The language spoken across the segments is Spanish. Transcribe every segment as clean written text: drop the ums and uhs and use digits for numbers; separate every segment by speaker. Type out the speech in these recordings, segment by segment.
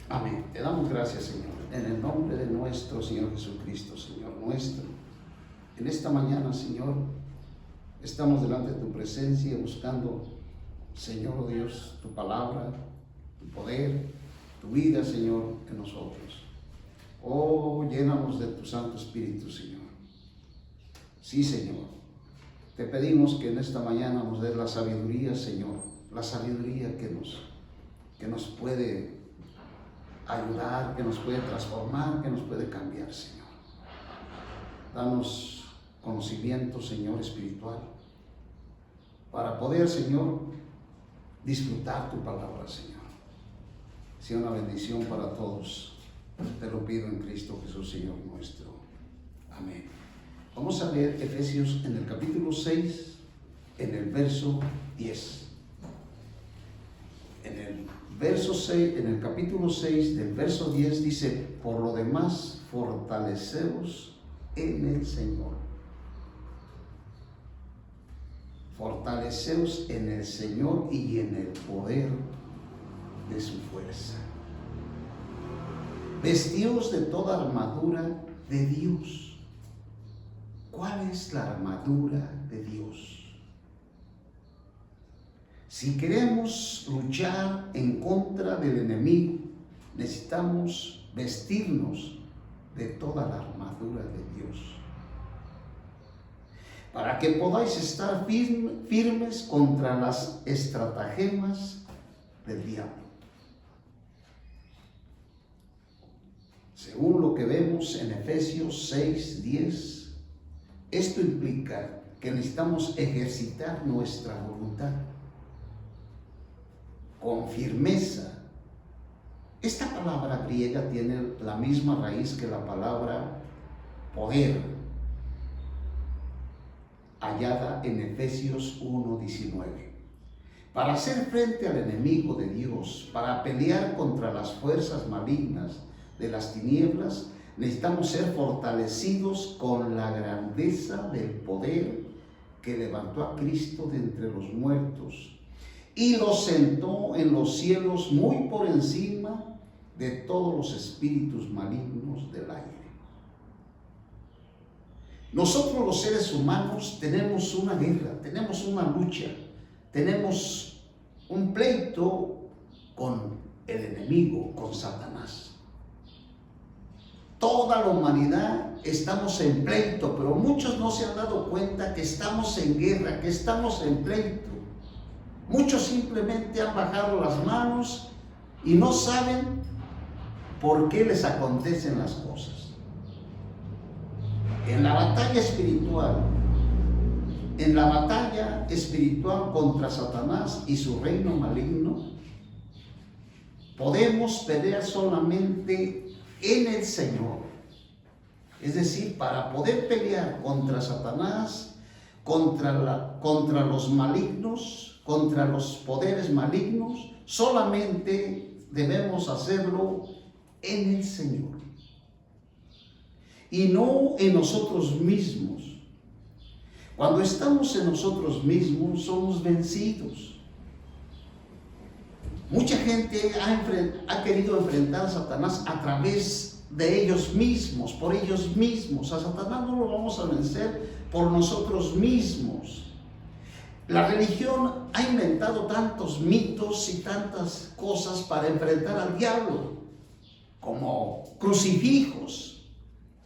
Speaker 1: Amén. Te damos gracias, Señor, en el nombre de nuestro Señor Jesucristo, Señor nuestro. En esta mañana, Señor, estamos delante de tu presencia buscando, Señor Dios, tu palabra, tu poder, tu vida, Señor, en nosotros. Oh, llénanos de tu Santo Espíritu, Señor. Sí, Señor. Te pedimos que en esta mañana nos des la sabiduría, Señor, la sabiduría que nos puede ayudar, que nos puede transformar, que nos puede cambiar, Señor. Danos conocimiento, Señor, espiritual, para poder, Señor, disfrutar tu palabra, Señor. Sea una bendición para todos. Te lo pido en Cristo Jesús, Señor nuestro. Amén. Vamos a leer Efesios en el capítulo 6, en el verso 10. En el capítulo 6 del verso 10 dice: por lo demás, fortaleceos en el Señor. Fortaleceos en el Señor y en el poder de su fuerza. Vestíos de toda armadura de Dios. ¿Cuál es la armadura de Dios? Si queremos luchar en contra del enemigo, necesitamos vestirnos de toda la armadura de Dios, para que podáis estar firmes contra las estratagemas del diablo. Según lo que vemos en Efesios 6:10, esto implica que necesitamos ejercitar nuestra voluntad con firmeza. Esta palabra griega tiene la misma raíz que la palabra poder, hallada en Efesios 1:19. Para hacer frente al enemigo de Dios, para pelear contra las fuerzas malignas de las tinieblas, necesitamos ser fortalecidos con la grandeza del poder que levantó a Cristo de entre los muertos y lo sentó en los cielos muy por encima de todos los espíritus malignos del aire. Nosotros los seres humanos tenemos una guerra, tenemos una lucha, tenemos un pleito con el enemigo, con Satanás. Toda la humanidad estamos en pleito, pero muchos no se han dado cuenta que estamos en guerra, que estamos en pleito. Muchos simplemente han bajado las manos y no saben por qué les acontecen las cosas. En la batalla espiritual contra Satanás y su reino maligno, podemos pelear solamente en el Señor. Es decir, para poder pelear contra Satanás, contra los malignos, contra los poderes malignos, solamente debemos hacerlo en el Señor y no en nosotros mismos. Cuando estamos en nosotros mismos, somos vencidos. Mucha gente ha querido enfrentar a Satanás a través de ellos mismos, por ellos mismos. A Satanás no lo vamos a vencer por nosotros mismos. La religión ha inventado tantos mitos y tantas cosas para enfrentar al diablo, como crucifijos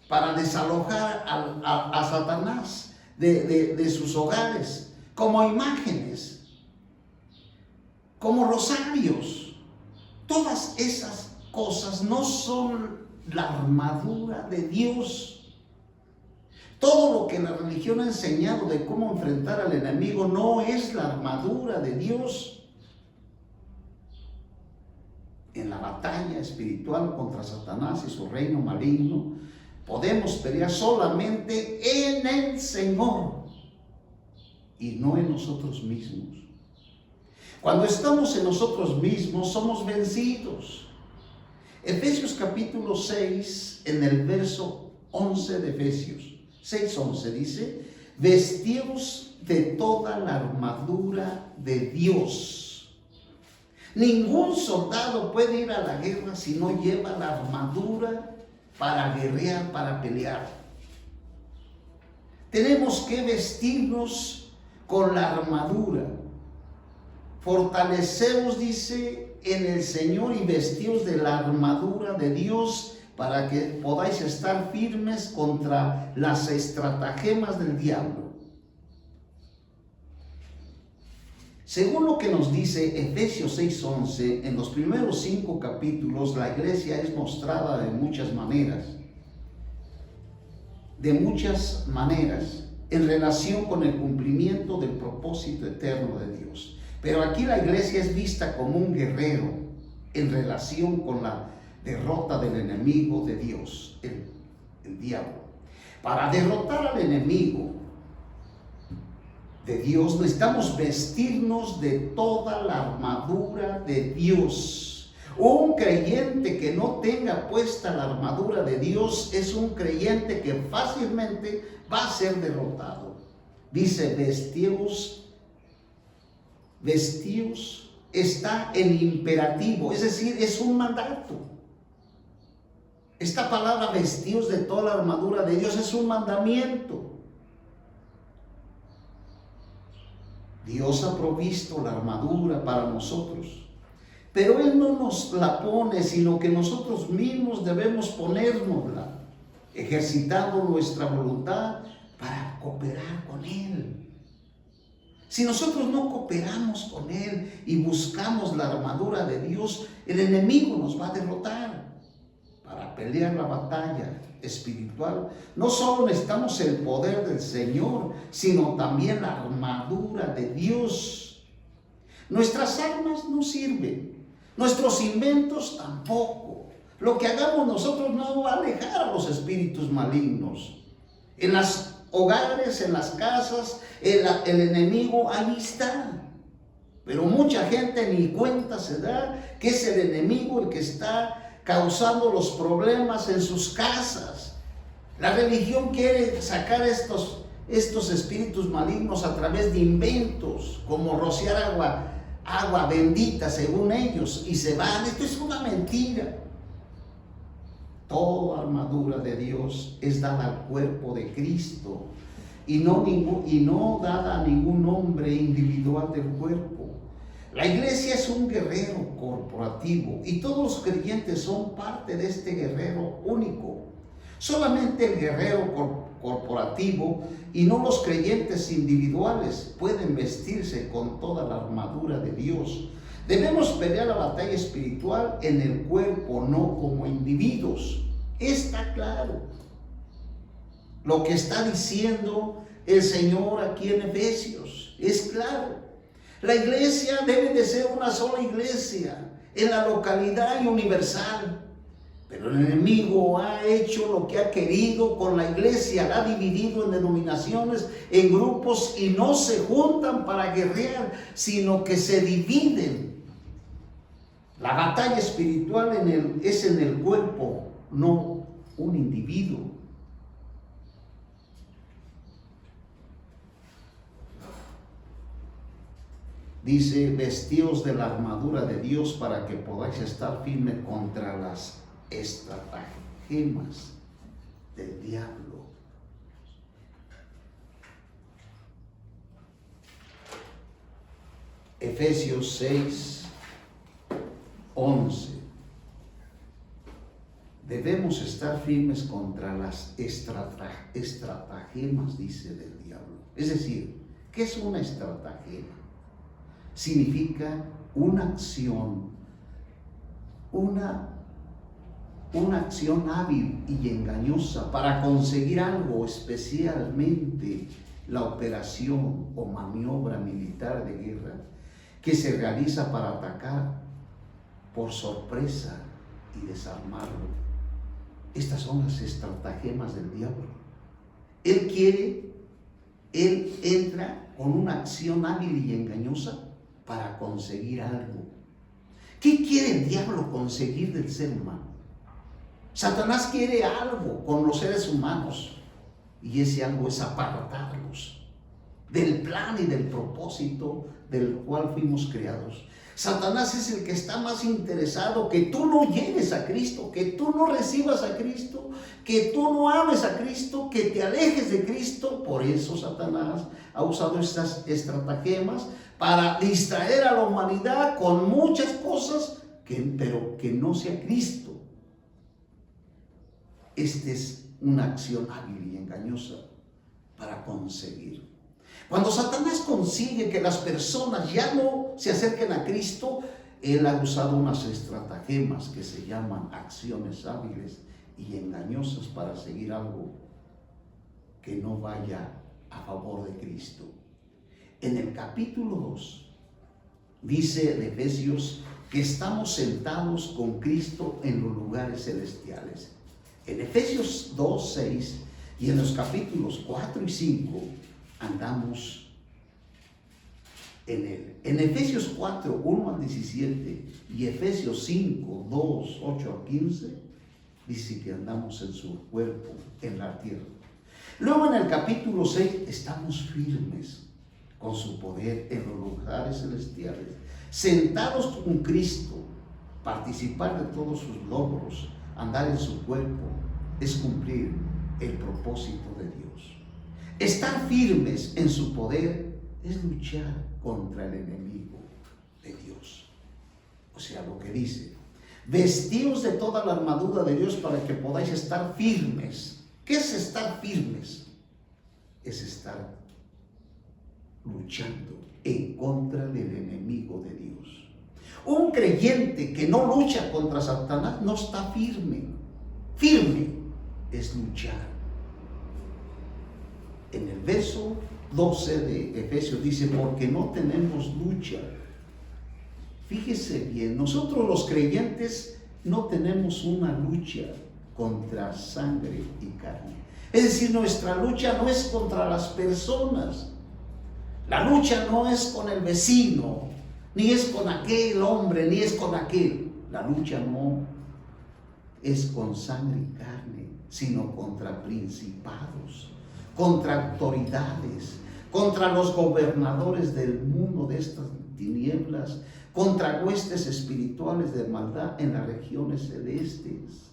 Speaker 1: para desalojar a Satanás de sus hogares, como imágenes, como rosarios. Todas esas cosas no son la armadura de Dios. Todo lo que la religión ha enseñado de cómo enfrentar al enemigo no es la armadura de Dios. En la batalla espiritual contra Satanás y su reino maligno, podemos pelear solamente en el Señor y no en nosotros mismos. Cuando estamos en nosotros mismos, somos vencidos. Efesios capítulo 6, en el verso 11 de Efesios 6:11 dice: vestíos de toda la armadura de Dios. Ningún soldado puede ir a la guerra si no lleva la armadura para guerrear, para pelear. Tenemos que vestirnos con la armadura. Fortaleceos, dice, en el Señor y vestíos de la armadura de Dios para que podáis estar firmes contra las estratagemas del diablo. Según lo que nos dice Efesios 6:11, en los primeros 5 capítulos la iglesia es mostrada de muchas maneras en relación con el cumplimiento del propósito eterno de Dios. Pero aquí la iglesia es vista como un guerrero en relación con la derrota del enemigo de Dios, el diablo. Para derrotar al enemigo de Dios necesitamos vestirnos de toda la armadura de Dios. Un creyente que no tenga puesta la armadura de Dios es un creyente que fácilmente va a ser derrotado. Dice, vestíos está en imperativo, es decir, es un mandato. Esta palabra vestíos de toda la armadura de Dios es un mandamiento. Dios ha provisto la armadura para nosotros, pero Él no nos la pone, sino que nosotros mismos debemos ponérnosla, ejercitando nuestra voluntad para cooperar con Él. Si nosotros no cooperamos con Él y buscamos la armadura de Dios, el enemigo nos va a derrotar. Para pelear la batalla espiritual, no solo necesitamos el poder del Señor, sino también la armadura de Dios. Nuestras armas no sirven, nuestros inventos tampoco. Lo que hagamos nosotros no va a alejar a los espíritus malignos. En los hogares, en las casas, el enemigo ahí está. Pero mucha gente ni cuenta se da que es el enemigo el que está causando los problemas en sus casas. La religión quiere sacar estos espíritus malignos a través de inventos, como rociar agua bendita según ellos, y se van. Esto es una mentira. Toda armadura de Dios es dada al cuerpo de Cristo y no dada a ningún hombre individual del cuerpo. La iglesia es un guerrero corporativo y todos los creyentes son parte de este guerrero único. Solamente el guerrero corporativo y no los creyentes individuales pueden vestirse con toda la armadura de Dios. Debemos pelear la batalla espiritual en el cuerpo, no como individuos. Está claro lo que está diciendo el Señor aquí en Efesios. Es claro. La iglesia debe de ser una sola iglesia en la localidad y universal. Pero el enemigo ha hecho lo que ha querido con la iglesia, la ha dividido en denominaciones, en grupos, y no se juntan para guerrear, sino que se dividen. La batalla espiritual es en el cuerpo, no un individuo. Dice, vestíos de la armadura de Dios para que podáis estar firmes contra las estratagemas del diablo. Efesios 6:11. Debemos estar firmes contra las estratagemas, dice, del diablo. Es decir, ¿qué es una estratagema? Significa una acción, una acción hábil y engañosa para conseguir algo, especialmente la operación o maniobra militar de guerra que se realiza para atacar por sorpresa y desarmarlo. Estas son las estratagemas del diablo. Él entra con una acción hábil y engañosa para conseguir algo. ¿Qué quiere el diablo conseguir del ser humano? Satanás quiere algo con los seres humanos, y ese algo es apartarlos del plan y del propósito del cual fuimos creados. Satanás es el que está más interesado que tú no llegues a Cristo, que tú no recibas a Cristo, que tú no ames a Cristo, que te alejes de Cristo. Por eso Satanás ha usado estas estratagemas para distraer a la humanidad con muchas cosas, pero que no sea Cristo. Esta es una acción hábil y engañosa para conseguir. Cuando Satanás consigue que las personas ya no se acerquen a Cristo, él ha usado unas estratagemas que se llaman acciones hábiles y engañosas para seguir algo que no vaya a favor de Cristo. En el capítulo 2 dice de Efesios que estamos sentados con Cristo en los lugares celestiales. En Efesios 2, 6 y en los capítulos 4 y 5 andamos en él. En Efesios 4, 1 al 17 y Efesios 5, 2, 8 al 15 dice que andamos en su cuerpo, en la tierra. Luego en el capítulo 6 estamos firmes con su poder en los lugares celestiales, sentados con Cristo. Participar de todos sus logros, andar en su cuerpo, es cumplir el propósito de Dios. Estar firmes en su poder es luchar contra el enemigo de Dios. O sea, lo que dice, vestíos de toda la armadura de Dios para que podáis estar firmes. ¿Qué es estar firmes? Es estar luchando en contra del enemigo de Dios. Un creyente que no lucha contra Satanás no está firme. Firme es luchar. En el verso 12 de Efesios dice, porque no tenemos lucha. Fíjese bien, nosotros los creyentes no tenemos una lucha contra sangre y carne. Es decir, nuestra lucha no es contra las personas. La lucha no es con el vecino, ni es con aquel hombre, ni es con aquel. La lucha no es con sangre y carne, sino contra principados, contra autoridades, contra los gobernadores del mundo de estas tinieblas, contra huestes espirituales de maldad en las regiones celestes.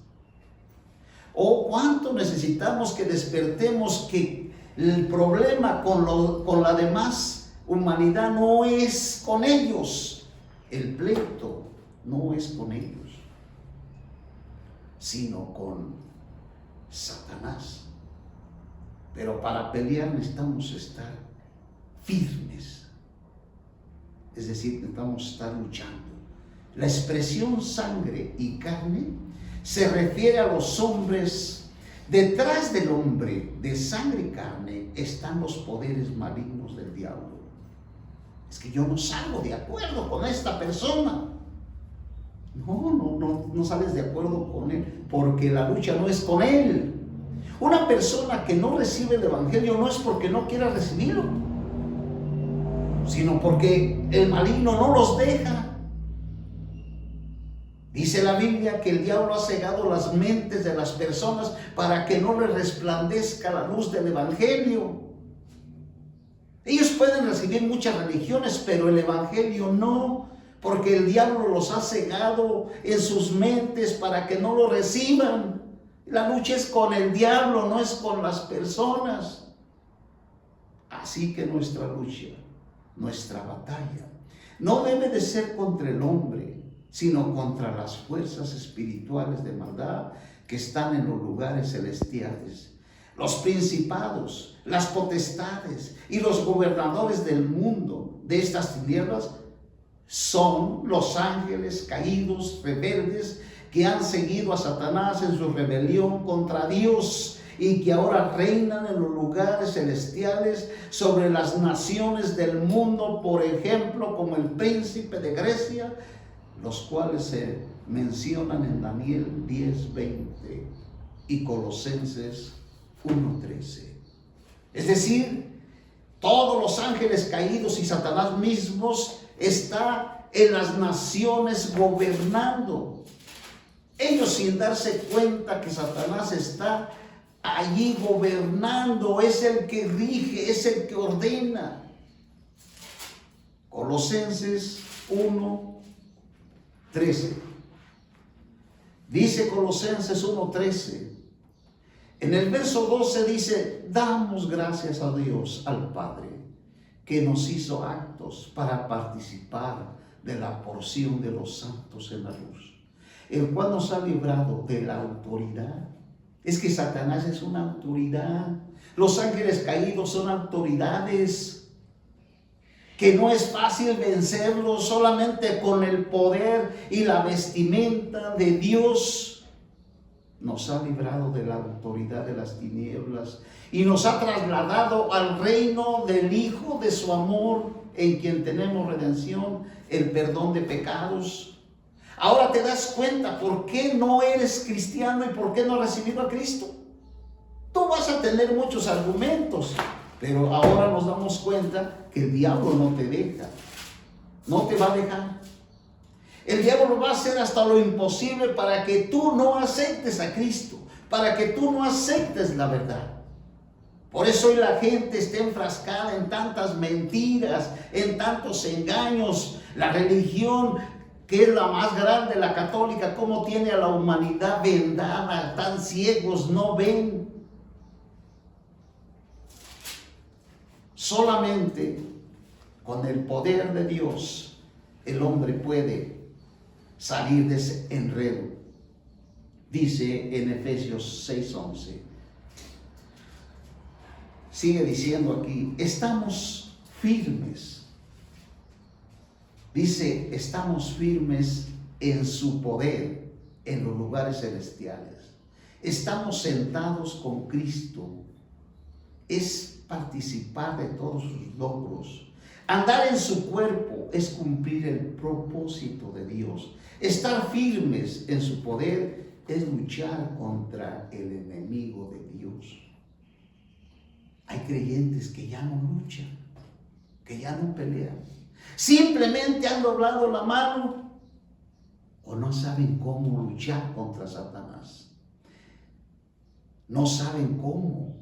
Speaker 1: Oh, cuánto necesitamos que despertemos que el problema con la demás humanidad no es con ellos, el pleito no es con ellos, sino con Satanás. Pero para pelear necesitamos estar firmes, es decir, necesitamos estar luchando. La expresión sangre y carne se refiere a los hombres. Detrás del hombre de sangre y carne están los poderes malignos del diablo. Es que yo no salgo de acuerdo con esta persona. No sales de acuerdo con él, porque la lucha no es con él. Una persona que no recibe el evangelio no es porque no quiera recibirlo, sino porque el maligno no los deja. Dice la Biblia que el diablo ha cegado las mentes de las personas para que no les resplandezca la luz del evangelio. Ellos pueden recibir muchas religiones, pero el evangelio no, porque el diablo los ha cegado en sus mentes para que no lo reciban. La lucha es con el diablo, no es con las personas. Así que nuestra lucha, nuestra batalla, no debe de ser contra el hombre, sino contra las fuerzas espirituales de maldad que están en los lugares celestiales. Los principados, las potestades y los gobernadores del mundo de estas tinieblas son los ángeles caídos, rebeldes, que han seguido a Satanás en su rebelión contra Dios y que ahora reinan en los lugares celestiales sobre las naciones del mundo, por ejemplo, como el príncipe de Grecia, los cuales se mencionan en Daniel 10:20 y Colosenses 1:13. Es decir, todos los ángeles caídos y Satanás mismos está en las naciones gobernando. Ellos, sin darse cuenta que Satanás está allí gobernando, es el que rige, es el que ordena. Colosenses 1, 13. Dice Colosenses 1:13. En el verso 12 dice: damos gracias a Dios, al Padre, que nos hizo aptos para participar de la porción de los santos en la luz, el cual nos ha librado de la autoridad. Es que Satanás es una autoridad. Los ángeles caídos son autoridades que no es fácil vencerlos. Solamente con el poder y la vestimenta de Dios nos ha librado de la autoridad de las tinieblas y nos ha trasladado al reino del Hijo de su amor, en quien tenemos redención, el perdón de pecados. Ahora te das cuenta por qué no eres cristiano y por qué no has recibido a Cristo. Tú vas a tener muchos argumentos, pero ahora nos damos cuenta que el diablo no te deja, no te va a dejar. El diablo va a hacer hasta lo imposible para que tú no aceptes a Cristo, para que tú no aceptes la verdad. Por eso hoy la gente está enfrascada en tantas mentiras, en tantos engaños. La religión, que es la más grande, la católica, cómo tiene a la humanidad vendada, tan ciegos, no ven. Solamente con el poder de Dios el hombre puede salir de ese enredo. Dice en Efesios 6:11. Sigue diciendo aquí: estamos firmes. Dice: estamos firmes en su poder en los lugares celestiales. Estamos sentados con Cristo. Es participar de todos sus logros. Andar en su cuerpo es cumplir el propósito de Dios. Estar firmes en su poder es luchar contra el enemigo de Dios. Hay creyentes que ya no luchan, que ya no pelean. Simplemente han doblado la mano o no saben cómo luchar contra Satanás. No saben cómo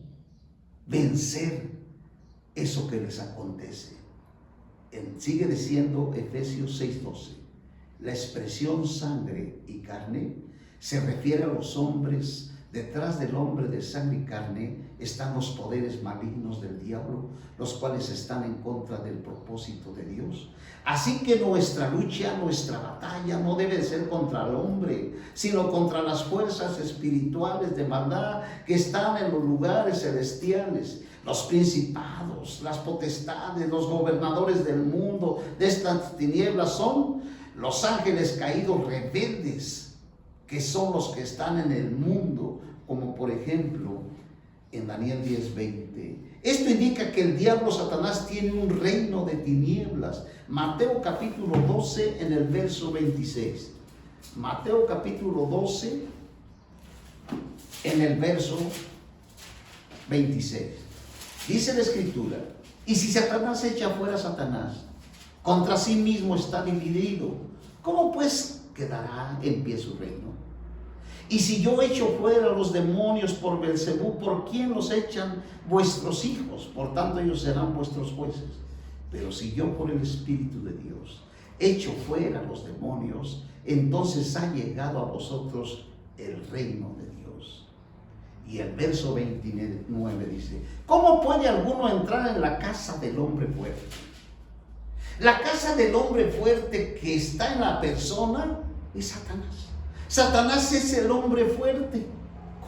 Speaker 1: vencer eso que les acontece. Sigue diciendo Efesios 6:12. La expresión sangre y carne se refiere a los hombres. Detrás del hombre de sangre y carne están los poderes malignos del diablo, los cuales están en contra del propósito de Dios. Así que nuestra lucha, nuestra batalla no debe ser contra el hombre, sino contra las fuerzas espirituales de maldad que están en los lugares celestiales. Los principados, las potestades, los gobernadores del mundo, de estas tinieblas, son los ángeles caídos rebeldes, que son los que están en el mundo, como por ejemplo en Daniel 10:20. Esto indica que el diablo, Satanás, tiene un reino de tinieblas. Mateo capítulo 12 en el verso 26. Mateo capítulo 12 en el verso 26. Dice la Escritura: y si Satanás echa fuera a Satanás, contra sí mismo está dividido. ¿Cómo pues quedará en pie su reino? Y si yo echo fuera a los demonios por Beelzebú, ¿por quién los echan vuestros hijos? Por tanto ellos serán vuestros jueces. Pero si yo por el Espíritu de Dios echo fuera a los demonios, entonces ha llegado a vosotros el reino de Dios. Y el verso 29 dice: ¿cómo puede alguno entrar en la casa del hombre fuerte? La casa del hombre fuerte que está en la persona es Satanás. Satanás es el hombre fuerte.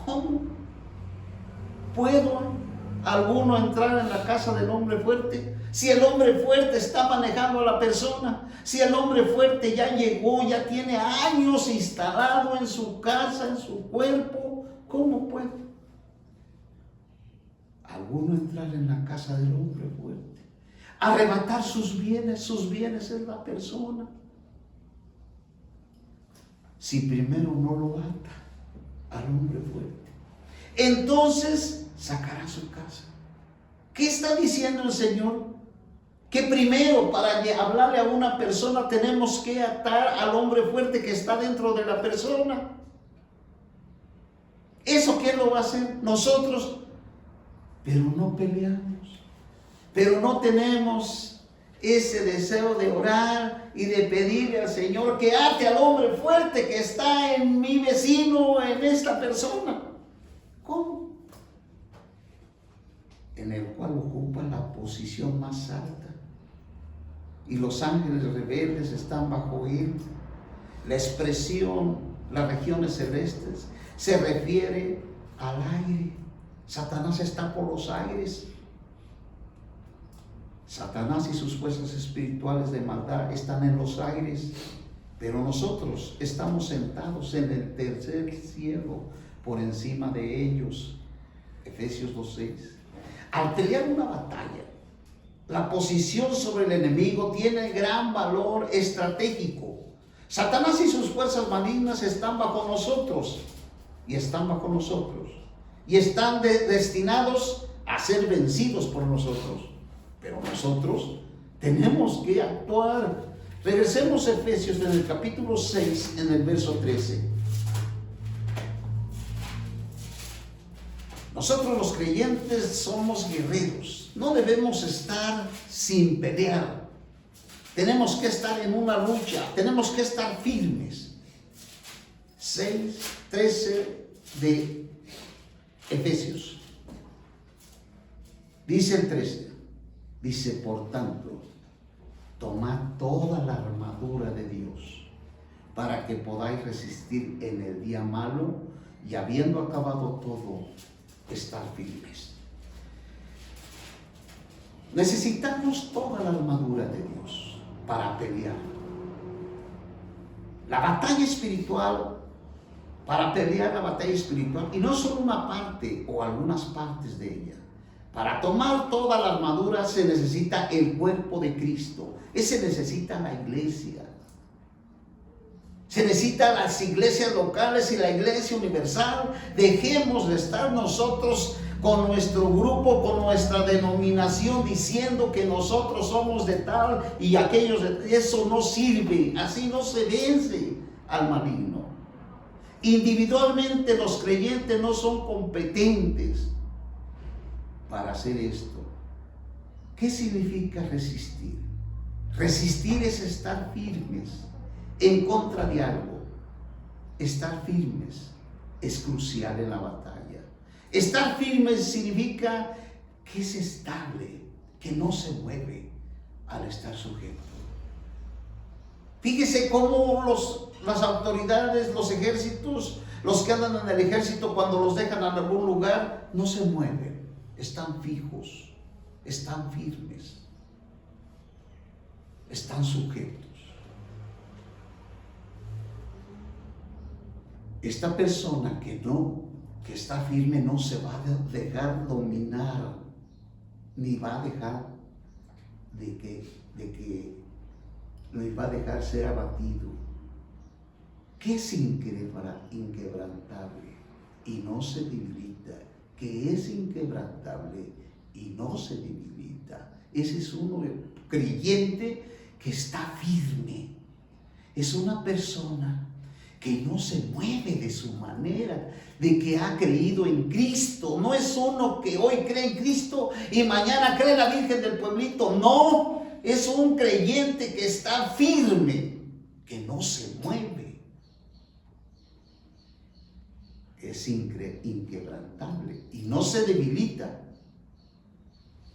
Speaker 1: ¿Cómo puedo alguno entrar en la casa del hombre fuerte? Si el hombre fuerte está manejando a la persona, si el hombre fuerte ya llegó, ya tiene años instalado en su casa, en su cuerpo, ¿cómo puede alguno entrar en la casa del hombre fuerte? Arrebatar sus bienes es la persona. Si primero no lo ata al hombre fuerte, entonces sacará su casa. ¿Qué está diciendo el Señor? Que primero, para hablarle a una persona, tenemos que atar al hombre fuerte que está dentro de la persona. ¿Eso quién lo va a hacer? Nosotros. Pero no peleamos, pero no tenemos ese deseo de orar y de pedirle al Señor que ate al hombre fuerte que está en mi vecino, en esta persona. ¿Cómo? En el cual ocupa la posición más alta. Y los ángeles rebeldes están bajo él. La expresión, las regiones celestes, se refiere al aire. Satanás está por los aires. Satanás y sus fuerzas espirituales de maldad están en los aires, pero nosotros estamos sentados en el tercer cielo, por encima de ellos. Efesios 2:6. Al pelear una batalla, la posición sobre el enemigo tiene gran valor estratégico. Satanás y sus fuerzas malignas están bajo nosotros, y están bajo nosotros, y están destinados a ser vencidos por nosotros. Pero nosotros tenemos que actuar. Regresemos a Efesios en el capítulo 6, en el verso 13. Nosotros los creyentes somos guerreros. No debemos estar sin pelear. Tenemos que estar en una lucha. Tenemos que estar firmes. 6:13 de Efesios. Dice el 13. Dice, por tanto, tomad toda la armadura de Dios para que podáis resistir en el día malo y habiendo acabado todo, estar firmes. Necesitamos toda la armadura de Dios para pelear. La batalla espiritual, para pelear la batalla espiritual, y no solo una parte o algunas partes de ella. Para tomar toda la armadura se necesita el cuerpo de Cristo. Se necesita la iglesia. Se necesitan las iglesias locales y la iglesia universal. Dejemos de estar nosotros con nuestro grupo, con nuestra denominación, diciendo que nosotros somos de tal y aquellos de... Eso no sirve. Así no se vence al maligno. Individualmente los creyentes no son competentes para hacer esto. ¿Qué significa resistir? Resistir es estar firmes en contra de algo. Estar firmes es crucial en la batalla. Estar firmes significa que es estable, que no se mueve al estar sujeto. Fíjese cómo las autoridades, los ejércitos, los que andan en el ejército, cuando los dejan en algún lugar, no se mueven. Están fijos, están firmes, están sujetos. Esta persona que está firme no se va a dejar dominar, ni va a dejar ni va a dejar ser abatido. ¿Qué es inquebrantable y no se debilita? Que es inquebrantable y no se debilita. Ese es uno creyente que está firme. Es una persona que no se mueve de su manera, de que ha creído en Cristo. No es uno que hoy cree en Cristo y mañana cree en la Virgen del Pueblito. No, es un creyente que está firme, que no se mueve. Es inquebrantable y no se debilita.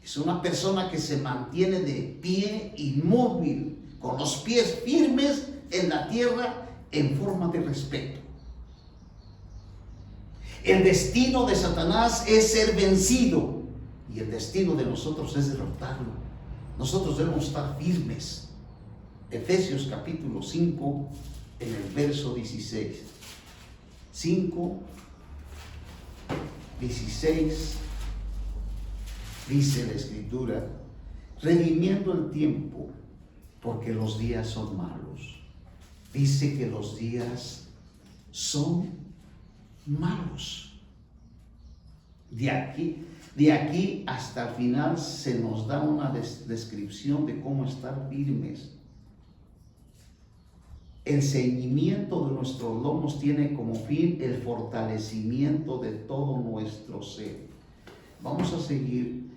Speaker 1: Es una persona que se mantiene de pie, inmóvil, con los pies firmes en la tierra, en forma de respeto. El destino de Satanás es ser vencido y el destino de nosotros es derrotarlo. Nosotros debemos estar firmes. Efesios capítulo 5, en el verso 16. 5:16 dice la Escritura, redimiendo el tiempo, porque los días son malos. Dice que los días son malos. De aquí hasta el final se nos da una descripción de cómo estar firmes. El ceñimiento de nuestros lomos tiene como fin el fortalecimiento de todo nuestro ser. Vamos a seguir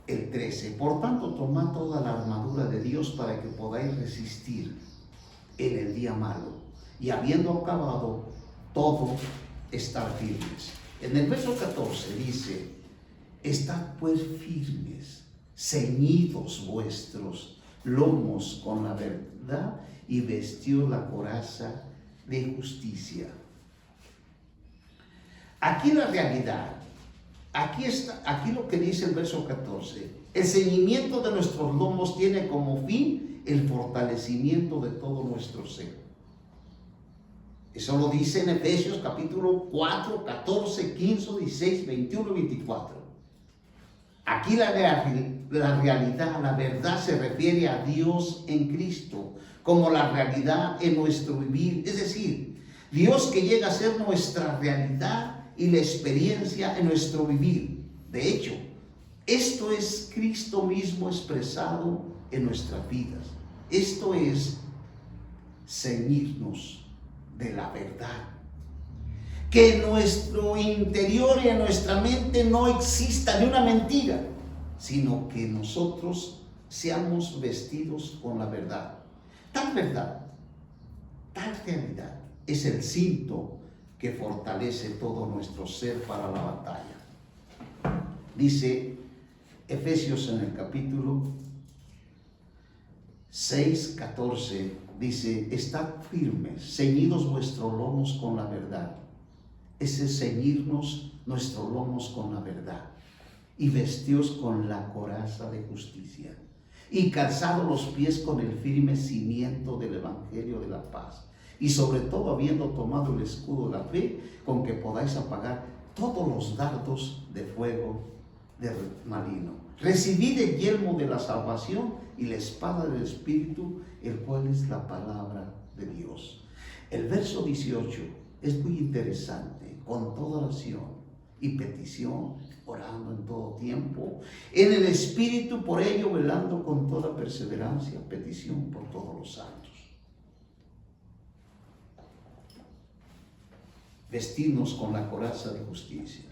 Speaker 1: el 13. Por tanto, tomad toda la armadura de Dios para que podáis resistir en el día malo. Y habiendo acabado todo, estar firmes. En el verso 14 dice: estad pues firmes, ceñidos vuestros lomos con la verdad y vestidos la coraza de justicia. Aquí la realidad, aquí lo que dice el verso 14: el ceñimiento de nuestros lomos tiene como fin el fortalecimiento de todo nuestro ser. Eso lo dice en Efesios capítulo 4, 14, 15, 16, 21 y 24. Aquí la realidad, la verdad se refiere a Dios en Cristo como la realidad en nuestro vivir. Es decir, Dios que llega a ser nuestra realidad y la experiencia en nuestro vivir. De hecho, esto es Cristo mismo expresado en nuestras vidas. Esto es ceñirnos de la verdad. Que en nuestro interior y en nuestra mente no exista ni una mentira, sino que nosotros seamos vestidos con la verdad. Tal verdad, tal realidad es el cinto que fortalece todo nuestro ser para la batalla. Dice Efesios en el capítulo 6, 14, dice: estad firmes, ceñidos vuestros lomos con la verdad. Ese ceñirnos nuestros lomos con la verdad, y vestidos con la coraza de justicia, y calzados los pies con el firme cimiento del evangelio de la paz, y sobre todo habiendo tomado el escudo de la fe, con que podáis apagar todos los dardos de fuego del maligno. Recibid el yelmo de la salvación y la espada del Espíritu, el cual es la palabra de Dios. El verso 18 es muy interesante: con toda oración y petición, orando en todo tiempo, en el Espíritu, por ello velando con toda perseverancia, petición por todos los santos. Vestirnos con la coraza de justicia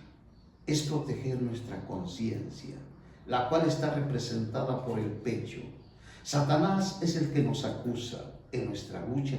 Speaker 1: es proteger nuestra conciencia, la cual está representada por el pecho. Satanás es el que nos acusa en nuestra lucha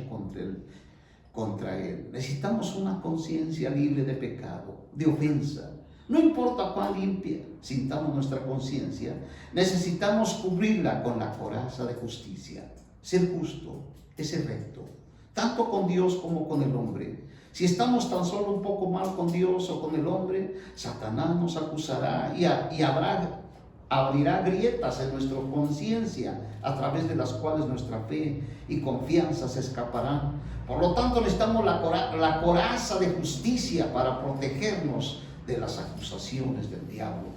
Speaker 1: contra él. Necesitamos una conciencia libre de pecado, de ofensa. No importa cuán limpia sintamos nuestra conciencia, necesitamos cubrirla con la coraza de justicia. Ser justo es ser recto, tanto con Dios como con el hombre. Si estamos tan solo un poco mal con Dios o con el hombre, Satanás nos acusará y abrirá grietas en nuestra conciencia, a través de las cuales nuestra fe y confianza se escaparán. Por lo tanto, necesitamos la coraza de justicia para protegernos de las acusaciones del diablo.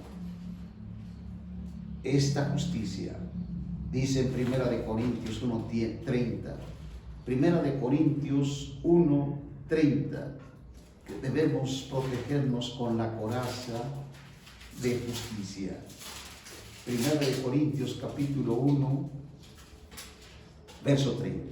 Speaker 1: Esta justicia, dice en 1 Corintios 1:30, 1 Corintios 1:30, que debemos protegernos con la coraza de justicia. 1 Corintios capítulo 1, verso 30.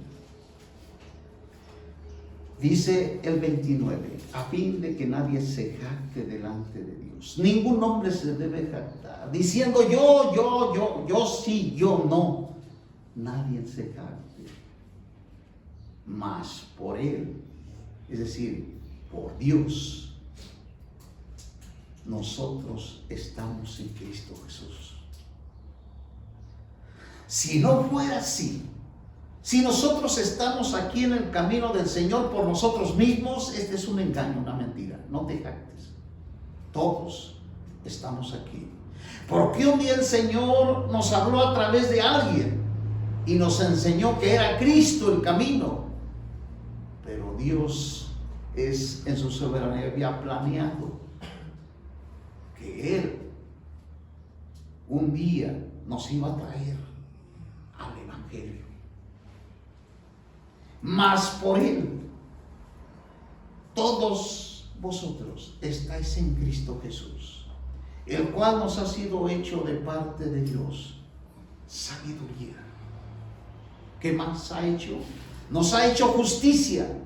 Speaker 1: Dice el 29: a fin de que nadie se jacte delante de Dios. Ningún hombre se debe jactar, diciendo yo sí, yo no. Nadie se jacte, mas por Él, es decir, por Dios, nosotros estamos en Cristo Jesús. Si no fuera así, si nosotros estamos aquí en el camino del Señor por nosotros mismos, este es un engaño, una mentira. No te jactes. Todos estamos aquí. Porque un día el Señor nos habló a través de alguien y nos enseñó que era Cristo el camino. Pero Dios en su soberanía había planeado que Él un día nos iba a traer al Evangelio. Mas por Él, todos vosotros estáis en Cristo Jesús, el cual nos ha sido hecho de parte de Dios sabiduría. ¿Qué más ha hecho? Nos ha hecho justicia.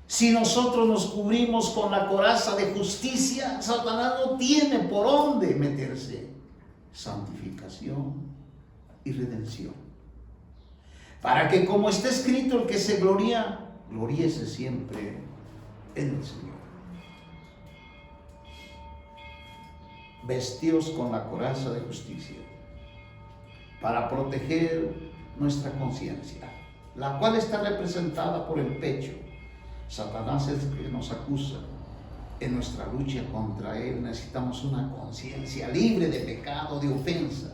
Speaker 1: Si nosotros nos cubrimos con la coraza de justicia, Satanás no tiene por dónde meterse. Santificación y redención. Para que, como está escrito, el que se gloría, gloríese siempre en el Señor. Vestíos con la coraza de justicia para proteger nuestra conciencia, la cual está representada por el pecho. Satanás es el que nos acusa. En nuestra lucha contra él necesitamos una conciencia libre de pecado, de ofensa.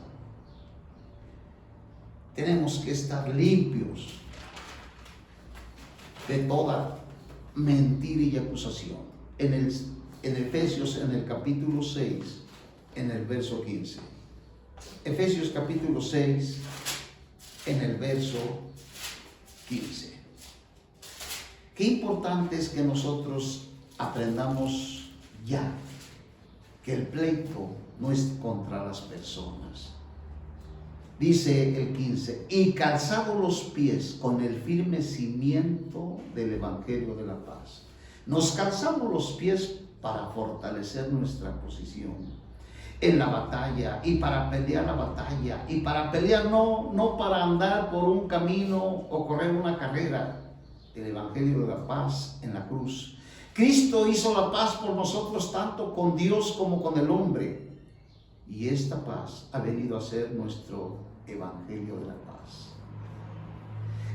Speaker 1: Tenemos que estar limpios de toda mentira y acusación. En Efesios, en el capítulo 6, en el verso 15. Efesios capítulo 6, en el verso 15. Qué importante es que nosotros aprendamos ya que el pleito no es contra las personas. Dice el 15, y calzados los pies con el firme cimiento del Evangelio de la paz. Nos calzamos los pies para fortalecer nuestra posición en la batalla y para pelear la batalla. Y para pelear no para andar por un camino o correr una carrera. El Evangelio de la paz en la cruz. Cristo hizo la paz por nosotros tanto con Dios como con el hombre. Y esta paz ha venido a ser nuestro Evangelio de la paz.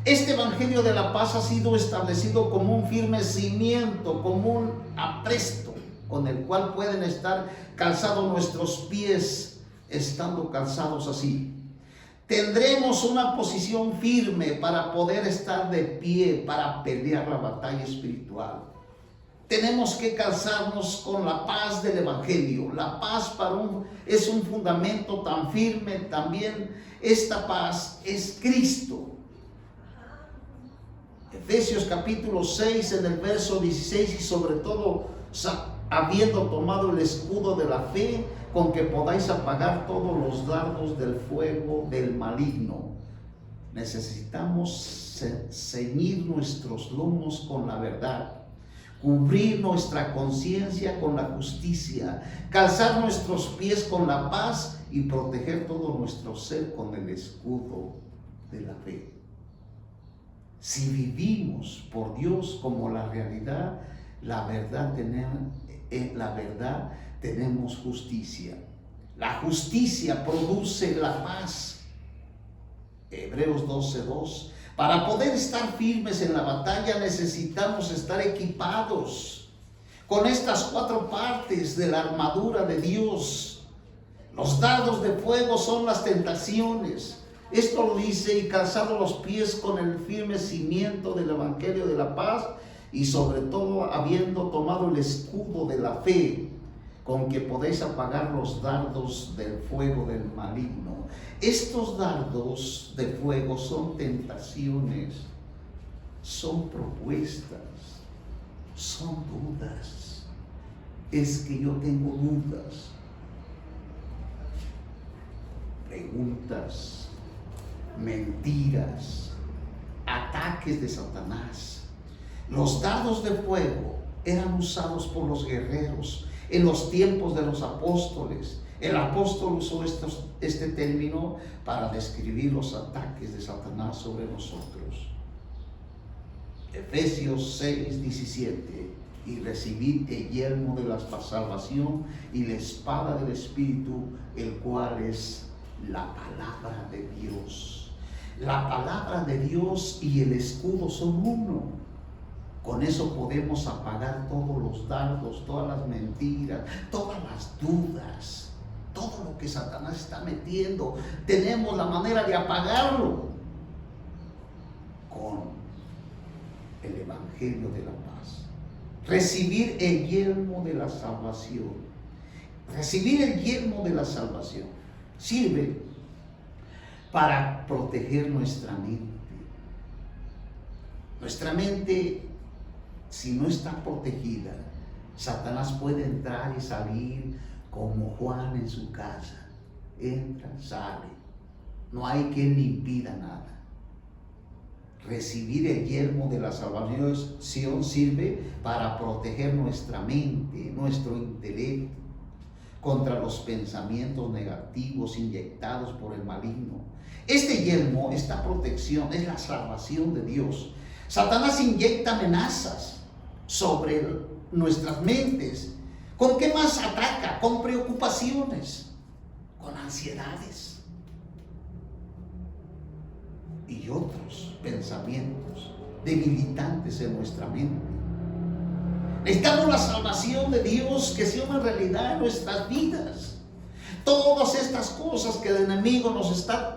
Speaker 1: Este Evangelio de la paz ha sido establecido como un firme cimiento, como un apresto con el cual pueden estar calzados nuestros pies, estando calzados así. Tendremos una posición firme para poder estar de pie, para pelear la batalla espiritual. Tenemos que calzarnos con la paz del Evangelio. La paz es un fundamento tan firme. También esta paz es Cristo. Efesios capítulo 6 en el verso 16, y sobre todo habiendo tomado el escudo de la fe, con que podáis apagar todos los dardos del fuego del maligno. Necesitamos ceñir nuestros lomos con la verdad, cubrir nuestra conciencia con la justicia, calzar nuestros pies con la paz y proteger todo nuestro ser con el escudo de la fe. Si vivimos por Dios como la realidad, la verdad tenemos justicia. La justicia produce la paz. Hebreos 12:2. Para poder estar firmes en la batalla necesitamos estar equipados con estas 4 partes de la armadura de Dios. Los dardos de fuego son las tentaciones. Esto lo dice, y calzado los pies con el firme cimiento del Evangelio de la paz, y sobre todo habiendo tomado el escudo de la fe, con que podéis apagar los dardos del fuego del maligno. Estos dardos de fuego son tentaciones, son propuestas, son dudas. Es que yo tengo dudas, preguntas, mentiras, ataques de Satanás. Los dardos de fuego eran usados por los guerreros en los tiempos de los apóstoles. El apóstol usó este término para describir los ataques de Satanás sobre nosotros. Efesios 6:17, y recibid el yelmo de la salvación y la espada del Espíritu, el cual es la palabra de Dios. La palabra de Dios y el escudo son uno. Con eso podemos apagar todos los dardos, todas las mentiras, todas las dudas, todo lo que Satanás está metiendo. Tenemos la manera de apagarlo con el Evangelio de la paz. Recibir el yelmo de la salvación. Recibir el yelmo de la salvación sirve para proteger nuestra mente. Nuestra mente, si no está protegida, Satanás puede entrar y salir como Juan en su casa. Entra, sale. No hay quien le impida nada. Recibir el yelmo de la salvación sirve para proteger nuestra mente, nuestro intelecto, contra los pensamientos negativos inyectados por el maligno. Este yelmo, esta protección, es la salvación de Dios. Satanás inyecta amenazas sobre nuestras mentes. ¿Con qué más ataca? Con preocupaciones, con ansiedades y otros pensamientos debilitantes en nuestra mente. Necesitamos la salvación de Dios que sea una realidad en nuestras vidas. Todas estas cosas que el enemigo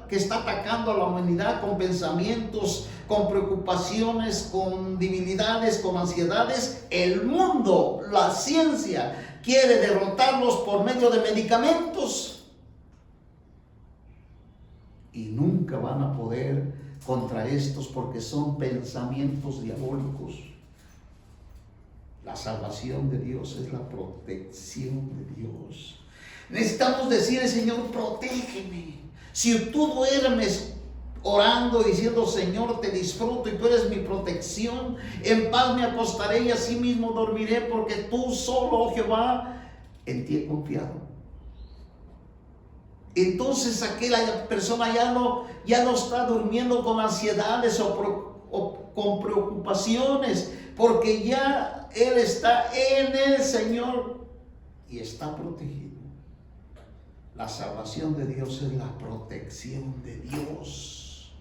Speaker 1: que está atacando a la humanidad con pensamientos, con preocupaciones, con debilidades, con ansiedades, el mundo, la ciencia quiere derrotarlos por medio de medicamentos. Y nunca van a poder contra estos porque son pensamientos diabólicos. La salvación de Dios es la protección de Dios. Necesitamos decirle: Señor, protégeme. Si tú duermes orando, diciendo: Señor, te disfruto y tú eres mi protección, en paz me acostaré y así mismo dormiré, porque tú solo, oh Jehová, en ti he confiado. Entonces aquella persona ya no está durmiendo con ansiedades o con preocupaciones, porque ya él está en el Señor y está protegido. La salvación de Dios es la protección de Dios.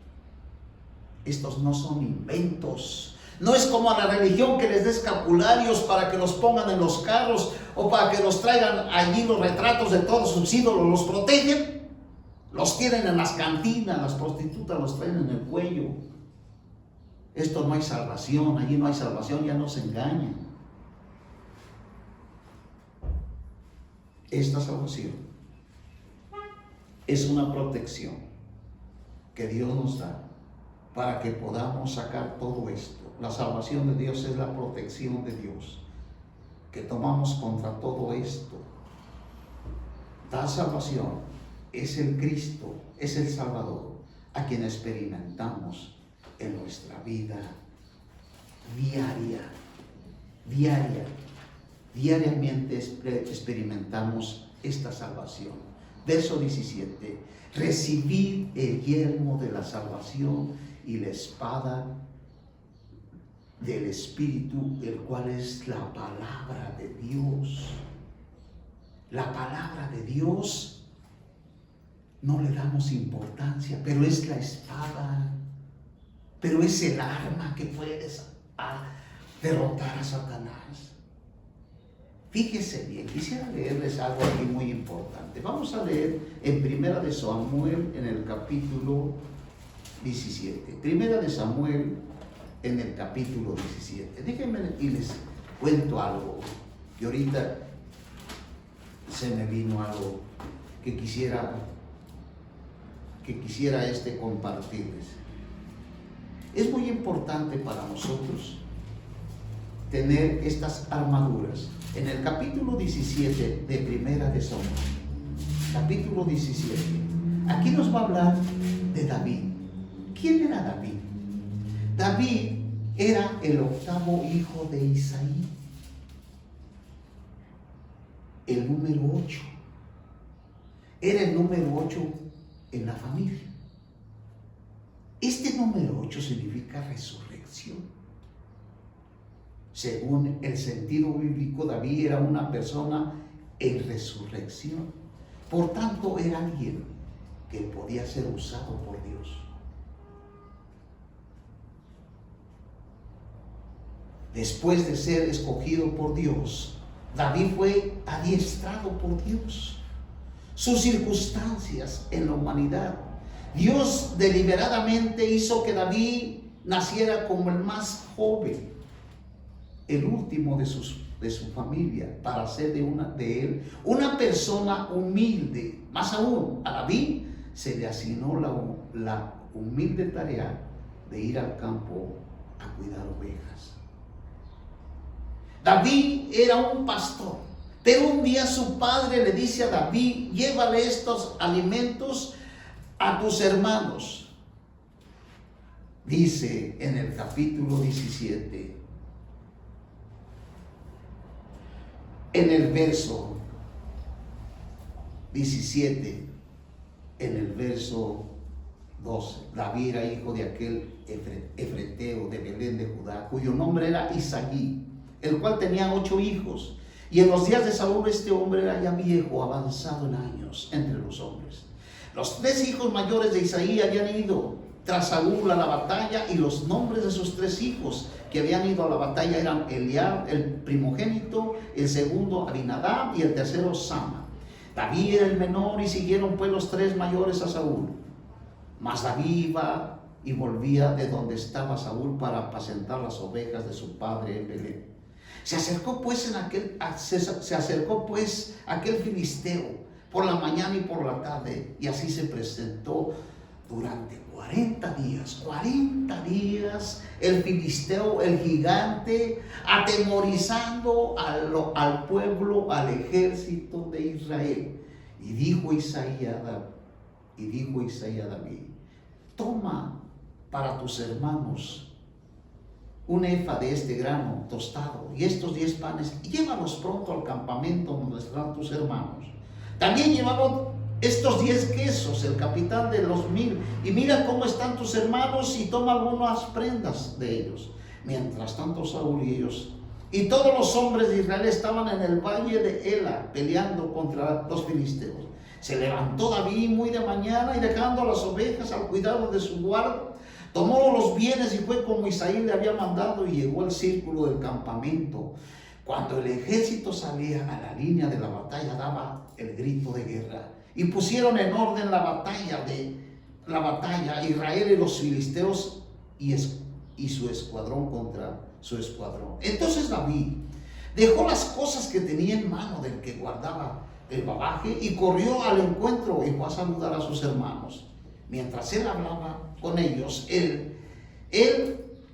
Speaker 1: Estos no son inventos. No es como a la religión que les dé escapularios para que los pongan en los carros o para que los traigan allí los retratos de todos sus ídolos. Los protegen, los tienen en las cantinas, las prostitutas los traen en el cuello. Esto no hay salvación, allí no hay salvación, ya no se engañan. Esta salvación es una protección que Dios nos da para que podamos sacar todo esto. La salvación de Dios es la protección de Dios que tomamos contra todo esto. La salvación es el Cristo, es el Salvador, a quien experimentamos en nuestra vida diariamente experimentamos esta salvación. Verso 17: recibid el yelmo de la salvación y la espada del Espíritu, el cual es la palabra de Dios. La palabra de Dios no le damos importancia, pero es la espada, pero es el arma que puede derrotar a Satanás. Fíjese bien, quisiera leerles algo aquí muy importante. Vamos a leer en Primera de Samuel en el capítulo 17. Primera de Samuel en el capítulo 17. Déjenme y les cuento algo. Y ahorita se me vino algo que quisiera compartirles. Es muy importante para nosotros tener estas armaduras. En el capítulo 17 de Primera de Samuel, capítulo 17, aquí nos va a hablar de David. ¿Quién era David? David era el octavo hijo de Isaí, el número 8. Era el número 8 en la familia. Este número 8 significa resurrección. Según el sentido bíblico, David era una persona en resurrección. Por tanto, era alguien que podía ser usado por Dios. Después de ser escogido por Dios, David fue adiestrado por Dios. Sus circunstancias en la humanidad, Dios deliberadamente hizo que David naciera como el más joven, el último de su familia, para ser de él una persona humilde. Más aún, a David se le asignó la humilde tarea de ir al campo a cuidar ovejas. David era un pastor, pero un día su padre le dice a David: llévale estos alimentos a tus hermanos. dice en el capítulo 17, en el verso 17, en el verso 12, David era hijo de aquel efreteo de Belén de Judá, cuyo nombre era Isaí, el cual tenía 8 hijos. Y en los días de Saúl este hombre era ya viejo, avanzado en años entre los hombres. Los 3 hijos mayores de Isaí habían ido tras Saúl a la batalla, y los nombres de sus 3 hijos que habían ido a la batalla eran Eliab, el primogénito, el segundo Abinadab y el tercero Sama. David era el menor, y siguieron pues los 3 mayores a Saúl. Mas David iba y volvía de donde estaba Saúl para apacentar las ovejas de su padre en Belén. Se acercó pues aquel filisteo por la mañana y por la tarde, y así se presentó durante 40 días el filisteo, el gigante, atemorizando al pueblo, al ejército de Israel. Y dijo Isaías a David: toma para tus hermanos un efa de este grano tostado y estos 10 panes, y llévalos pronto al campamento donde están tus hermanos. También llevaron estos 10 quesos, el capitán de los 1000, y mira cómo están tus hermanos, y toma algunas prendas de ellos. Mientras tanto Saúl y ellos y todos los hombres de Israel estaban en el valle de Ela peleando contra los filisteos. Se levantó David muy de mañana, y dejando las ovejas al cuidado de su guarda, tomó los bienes y fue como Isaí le había mandado, y llegó al círculo del campamento. Cuando el ejército salía a la línea de la batalla, daba el grito de guerra, y pusieron en orden la batalla, Israel y los filisteos, y su escuadrón contra su escuadrón. Entonces David dejó las cosas que tenía en mano del que guardaba el bagaje, y corrió al encuentro y fue a saludar a sus hermanos. Mientras él hablaba con ellos, el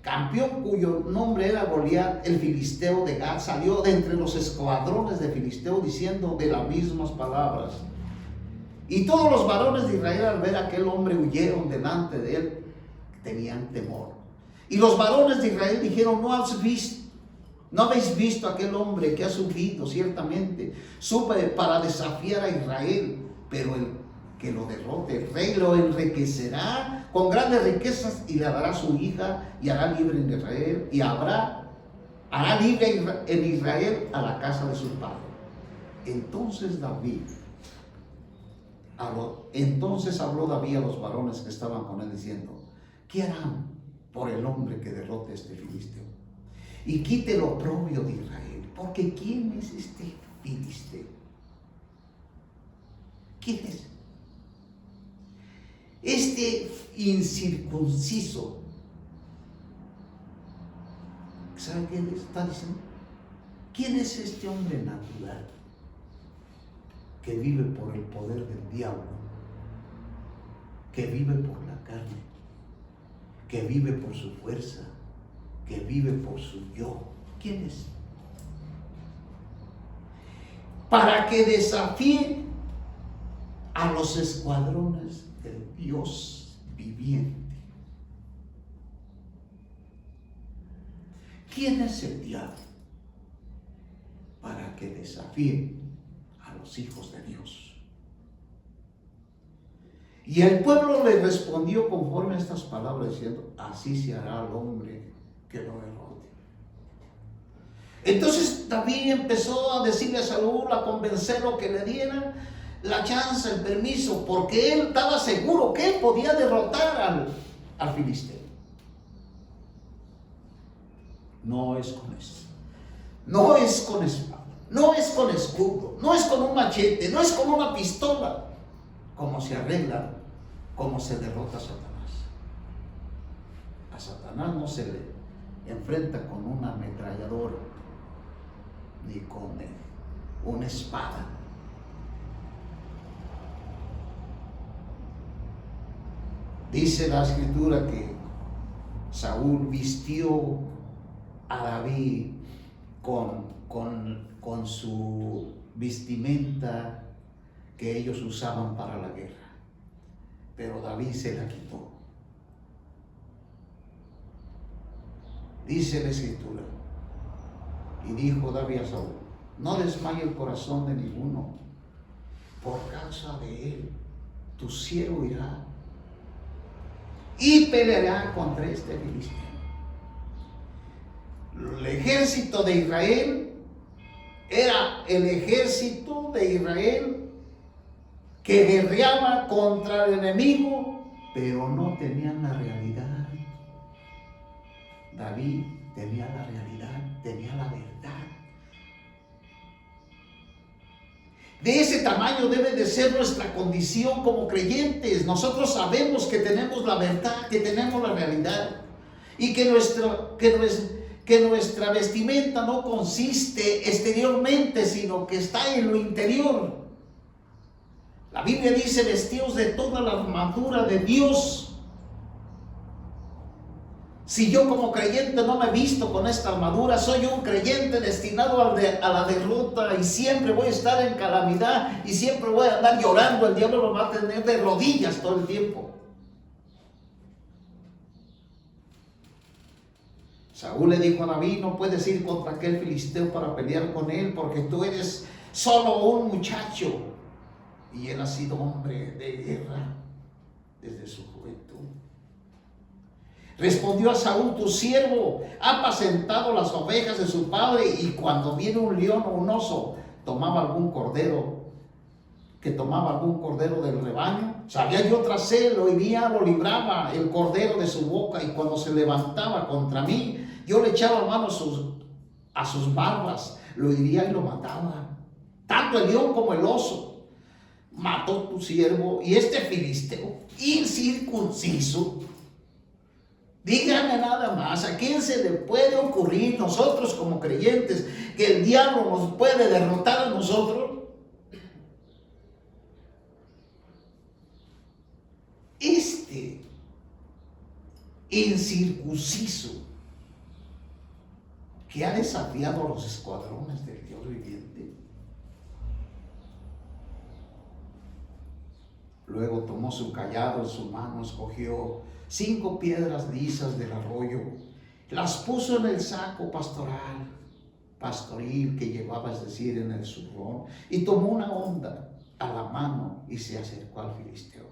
Speaker 1: campeón, cuyo nombre era Goliat, el filisteo de Gat, salió de entre los escuadrones de filisteo diciendo de las mismas palabras. Y todos los varones de Israel, al ver a aquel hombre, huyeron delante de él, tenían temor. Y los varones de Israel dijeron: ¿no habéis visto a aquel hombre que ha subido ciertamente? Sube para desafiar a Israel, pero el que lo derrote, el rey lo enriquecerá con grandes riquezas, y le dará su hija, y hará libre en Israel, y hará libre en Israel a la casa de su padre. Entonces habló David a los varones que estaban con él, diciendo: ¿qué harán por el hombre que derrote a este filisteo y quite el oprobio de Israel? Porque ¿quién es este filisteo? ¿Quién es? Este incircunciso. ¿Saben qué le está diciendo? ¿Quién es este hombre natural que vive por el poder del diablo, que vive por la carne, que vive por su fuerza, que vive por su yo? ¿Quién es? Para que desafíe a los escuadrones del Dios viviente. ¿Quién es el diablo? Para que desafíe a los hijos de Dios. Y el pueblo le respondió conforme a estas palabras, diciendo: así se hará al hombre que lo derrote. Entonces David empezó a decirle a Saúl, a convencerlo que le diera la chance, el permiso, porque él estaba seguro que él podía derrotar al filisteo. No es con eso, no es con espada, no es con escudo, no es con un machete, no es con una pistola, como se arregla, como se derrota a Satanás. A Satanás no se le enfrenta con una ametralladora ni con una espada. Dice la escritura que Saúl vistió a David con su vestimenta que ellos usaban para la guerra, pero David se la quitó. Dice la Escritura. Y dijo David a Saúl: no desmaye el corazón de ninguno, por causa de él, tu siervo irá y peleará contra este filisteo. El ejército de Israel era el ejército de Israel que guerreaba contra el enemigo, pero no tenían la realidad. David tenía la realidad, tenía la verdad. De ese tamaño debe de ser nuestra condición como creyentes. Nosotros sabemos que tenemos la verdad, que tenemos la realidad, y que nuestra vestimenta no consiste exteriormente, sino que está en lo interior. La Biblia dice: vestidos de toda la armadura de Dios. Si yo como creyente no me visto con esta armadura, soy un creyente destinado a la derrota, y siempre voy a estar en calamidad, y siempre voy a andar llorando. El diablo lo va a tener de rodillas todo el tiempo. Saúl le dijo a David: no puedes ir contra aquel filisteo para pelear con él, porque tú eres solo un muchacho, y él ha sido hombre de guerra desde su juventud. Respondió a Saúl: tu siervo ha apacentado las ovejas de su padre, y cuando viene un león o un oso, tomaba algún cordero del rebaño, sabía yo tras él, lo iría, lo libraba el cordero de su boca, y cuando se levantaba contra mí, yo le echaba mano a sus barbas, lo iría y lo mataba. Tanto el león como el oso mató tu siervo, y este filisteo incircunciso. Díganme nada más, ¿a quién se le puede ocurrir, nosotros como creyentes, que el diablo nos puede derrotar a nosotros? Este incircunciso que ha desafiado a los escuadrones del Dios viviente. Luego tomó su cayado en su mano, escogió 5 piedras lisas del arroyo, las puso en el saco pastoril que llevaba, es decir, en el zurrón, y tomó una honda a la mano y se acercó al filisteo.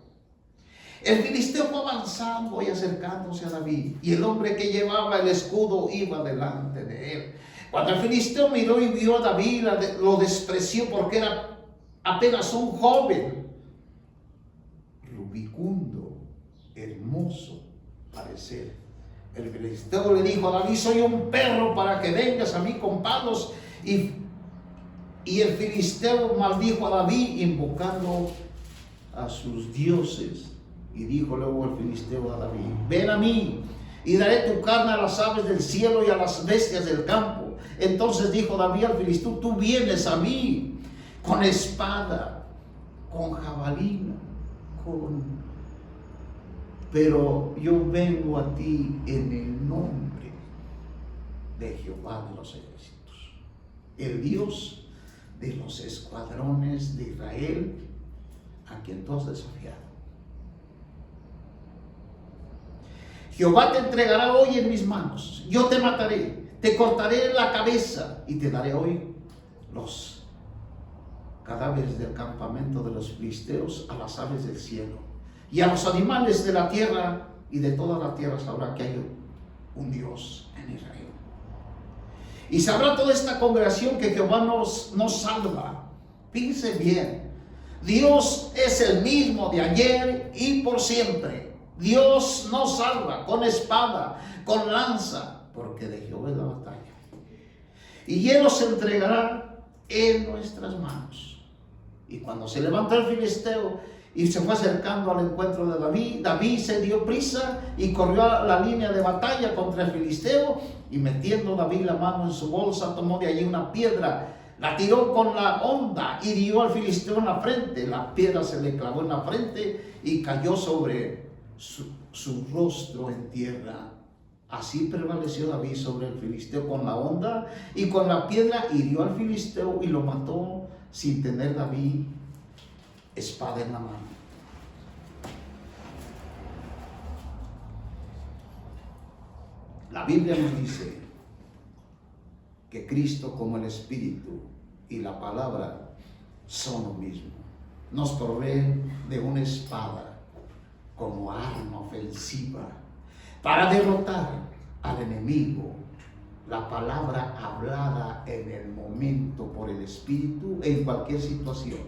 Speaker 1: El filisteo fue avanzando y acercándose a David, y el hombre que llevaba el escudo iba delante de él. Cuando el filisteo miró y vio a David, lo despreció, porque era apenas un joven, rubicundo, hermoso parecer. El filisteo le dijo a David: soy un perro para que vengas a mí con palos. Y el filisteo maldijo a David, invocando a sus dioses. Y dijo luego el filisteo a David: ven a mí, y daré tu carne a las aves del cielo y a las bestias del campo. Entonces dijo David al filisteo: tú vienes a mí con espada, con jabalina, pero yo vengo a ti en el nombre de Jehová de los ejércitos, el Dios de los escuadrones de Israel, a quien tú has desafiado. Jehová te entregará hoy en mis manos, yo te mataré, te cortaré la cabeza, y te daré hoy los cadáveres del campamento de los filisteos a las aves del cielo, y a los animales de la tierra, y de toda la tierra sabrá que hay un Dios en Israel. Y sabrá toda esta congregación que Jehová nos salva. Fíjense bien, Dios es el mismo de ayer y por siempre. Dios nos salva con espada, con lanza, porque de Jehová es la batalla. Y Él nos entregará en nuestras manos. Y cuando se levantó el filisteo y se fue acercando al encuentro de David, David se dio prisa y corrió a la línea de batalla contra el filisteo, y metiendo David la mano en su bolsa, tomó de allí una piedra, la tiró con la honda y dio al filisteo en la frente. La piedra se le clavó en la frente y cayó sobre su rostro en tierra. Así prevaleció David sobre el filisteo con la honda y con la piedra, hirió al filisteo y lo mató sin tener David espada en la mano. La Biblia nos dice que Cristo como el Espíritu y la palabra son lo mismo. Nos provee de una espada como arma ofensiva para derrotar al enemigo. La palabra hablada en el momento por el Espíritu en cualquier situación.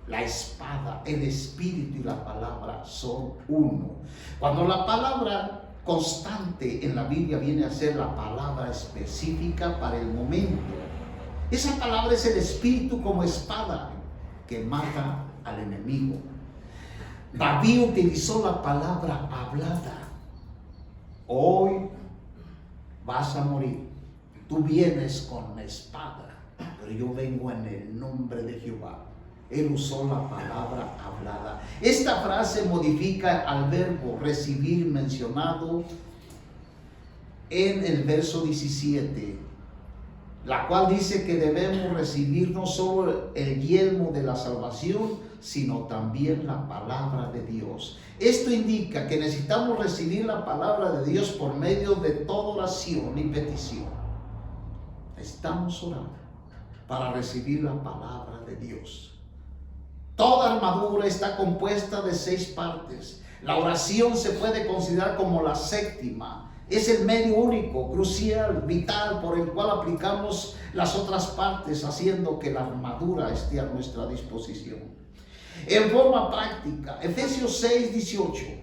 Speaker 1: La espada, el Espíritu y la palabra son uno. Cuando la palabra constante en la Biblia viene a ser la palabra específica para el momento, esa palabra es el Espíritu como espada que mata al enemigo. David utilizó la palabra hablada. Hoy vas a morir. Tú vienes con la espada, pero yo vengo en el nombre de Jehová. Él usó la palabra hablada. Esta frase modifica al verbo recibir mencionado en el verso 17, la cual dice que debemos recibir no solo el yelmo de la salvación, sino también la palabra de Dios. Esto indica que necesitamos recibir la palabra de Dios por medio de toda oración y petición. Necesitamos orar para recibir la palabra de Dios. Toda armadura está compuesta de 6 partes. La oración se puede considerar como la séptima. Es el medio único, crucial, vital, por el cual aplicamos las otras partes, haciendo que la armadura esté a nuestra disposición. En forma práctica, Efesios 6:18.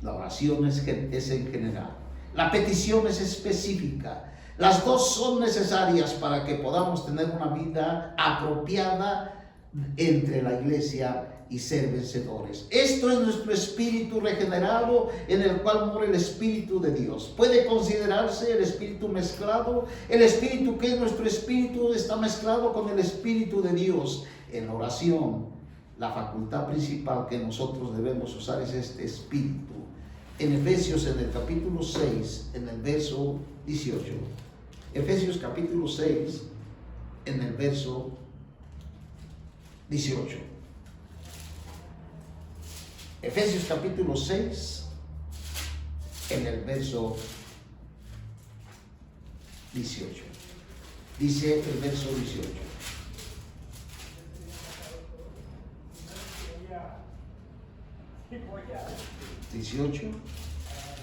Speaker 1: La oración es en general. La petición es específica. Las dos son necesarias para que podamos tener una vida apropiada entre la iglesia y ser vencedores. Esto es nuestro espíritu regenerado, en el cual mora el Espíritu de Dios. Puede considerarse el espíritu mezclado. El espíritu que es nuestro espíritu está mezclado con el Espíritu de Dios. En la oración, la facultad principal que nosotros debemos usar es este espíritu. En Efesios, en el capítulo 6, en el verso 18. Efesios capítulo 6, en el verso 18. Efesios capítulo 6, en el verso 18. Dice el verso 18.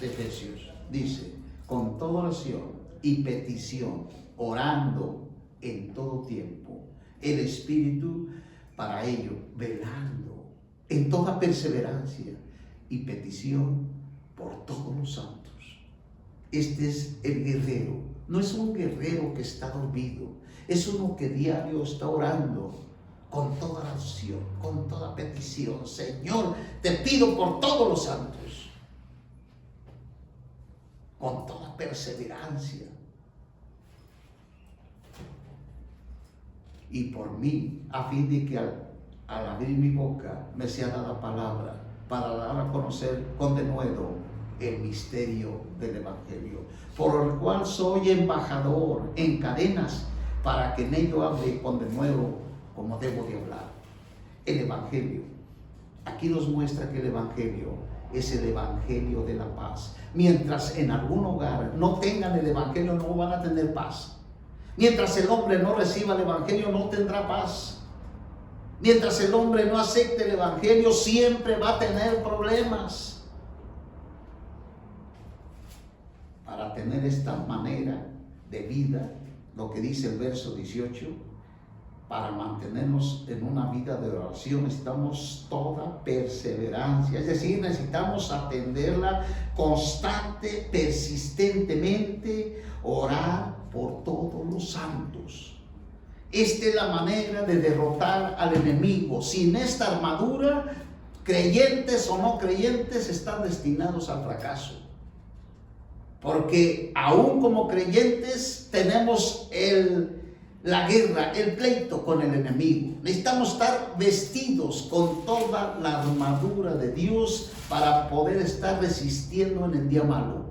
Speaker 1: De Efesios. Dice, con toda oración y petición, orando en todo tiempo, el Espíritu para ello, velando en toda perseverancia y petición por todos los santos. Este es el guerrero. No es un guerrero que está dormido, es uno que diario está orando con toda oración, con toda petición. Señor, te pido por todos los santos, con toda perseverancia. Y por mí, a fin de que al abrir mi boca me sea dada palabra para dar a conocer con denuedo el misterio del Evangelio, por el cual soy embajador en cadenas, para que en ello hable con denuedo como debo de hablar. El Evangelio, aquí nos muestra que el Evangelio es el Evangelio de la paz. Mientras en algún hogar no tengan el Evangelio, no van a tener paz. Mientras el hombre no reciba el Evangelio, no tendrá paz. Mientras el hombre no acepte el Evangelio, siempre va a tener problemas. Para tener esta manera de vida, lo que dice el verso 18, para mantenernos en una vida de oración necesitamos toda perseverancia, es decir, necesitamos atenderla constante, persistentemente, orar por todos los santos. Esta es la manera de derrotar al enemigo. Sin esta armadura, creyentes o no creyentes están destinados al fracaso. Porque aún como creyentes tenemos la guerra, el pleito con el enemigo. Necesitamos estar vestidos con toda la armadura de Dios para poder estar resistiendo en el día malo.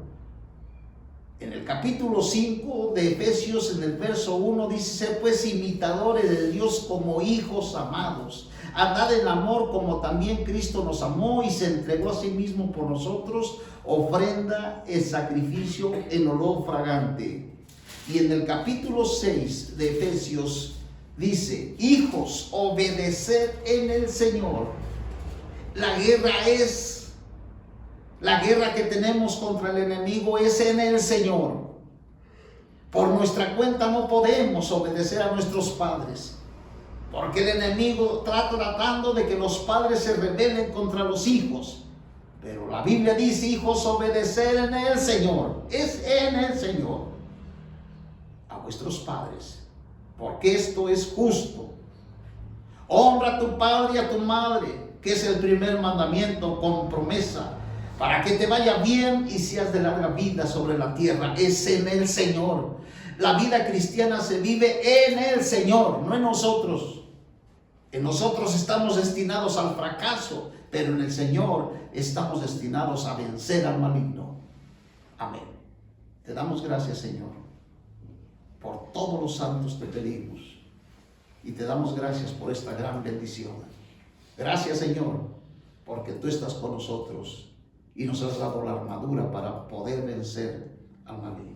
Speaker 1: En el capítulo 5 de Efesios, en el verso 1, dice: pues imitadores de Dios como hijos amados, Andad en amor como también Cristo nos amó y se entregó a sí mismo por nosotros, ofrenda el sacrificio en olor fragante. Y en el capítulo 6 de Efesios dice: hijos, obedeced en el Señor. La guerra que tenemos contra el enemigo es en el Señor. Por nuestra cuenta no podemos obedecer a nuestros padres, porque el enemigo está tratando de que los padres se rebelen contra los hijos. Pero la Biblia dice: hijos, obedecer en el Señor. Es en el Señor a vuestros padres, porque esto es justo. Honra a tu padre y a tu madre, que es el primer mandamiento con promesa, para que te vaya bien y seas de larga vida sobre la tierra. Es en el Señor. La vida cristiana se vive en el Señor, no en nosotros. En nosotros estamos destinados al fracaso, pero en el Señor estamos destinados a vencer al maligno. Amén. Te damos gracias, Señor. Por todos los santos te pedimos. Y te damos gracias por esta gran bendición. Gracias, Señor, porque tú estás con nosotros y nos has dado la armadura para poder vencer al maligno.